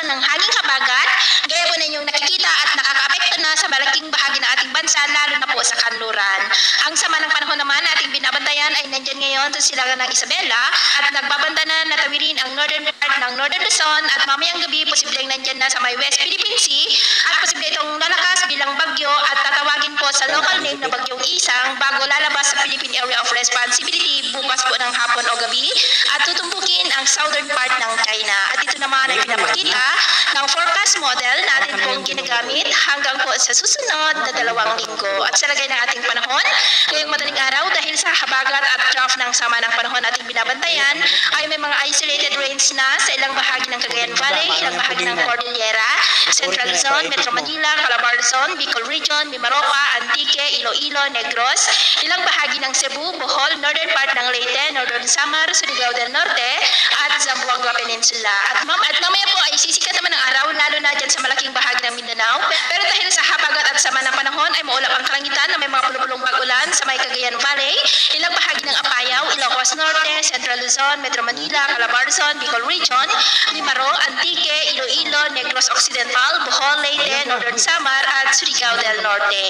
ng hanging habagat, gaya po ninyong nakikita at nakakaapekto na sa malaking bahagi ng ating bansa, lalo na po sa kanluran. Ang sama ng panahon naman ating binabantayan ay nandyan ngayon sa silangan ng Isabela at nagbabanta na natawirin ang northern part ng Northern Luzon at mamayang gabi posibleng nandyan na sa may West Philippine Sea at posible itong lalakas bilang bagyo at tatawagin po sa local name na Bagyong Isang bago lalabas sa Philippine Area of Responsibility bukas po ng hapon o gabi at tutumpukin ang southern part ng China. At ito naman ay pinapakita ng forecast model na atin pong ginagamit hanggang po sa susunod na 2 linggo. At sa lagay ng ating panahon, ngayong madaling araw dahil sa habagat at trough ng sama ng panahon ating binabantayan ay may mga isolated rains na sa ilang bahagi ng Cagayan Valley, ilang bahagi ng Cordillera, Central Luzon, Metro Manila, Calabar Luzon, Bicol Region, Mimaropa, Antique, Iloilo, Negros, ilang bahagi ng Cebu, Bohol, northern part ng Leyte, Northern Samar, Surigao del Norte, at Zamboanga Peninsula. At mamaya po ay sisikat naman ang araw, lalo na dyan sa malaking bahagi ng Mindanao. Pero dahil sa habagat at sama ng panahon ay maulap ang kalangitan na may mga pulupulong pag-ulan sa may Cagayan Valley, ilang bahagi ng Apayao, Ilocos Norte, Central Luzon, Metro Manila, Calabar Luzon, Bicol Region, Limaro, Antique, Iloilo, Negros Occidental, Bohol, Leyte, Northern Samar, at Surigao del Norte.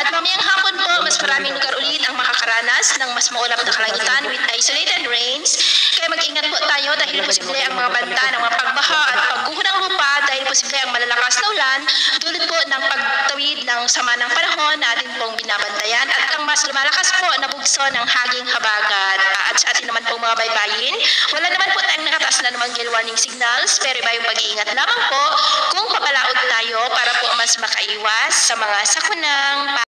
At mamayang hapon po, mas maraming lugar ulit ang makakaranas ng mas maulap na kalangitan with isolated rains. Kaya mag-ingat po tayo dahil posible ang mga banta ng mga pagbaha at pagguho ng lupa dahil posible ang malalakas na ulan dulot po ng pagtawid ng sama ng panahon na atin pong binabantayan at ang mas lumalakas po na bugso ng haging habagat. At sa atin naman pong mga baybayin, wala naman po tayong nakataas na namang gale warning signals pero iba yung pag-iingat lamang po kung papalaod tayo para po mas makaiwas sa mga sakunang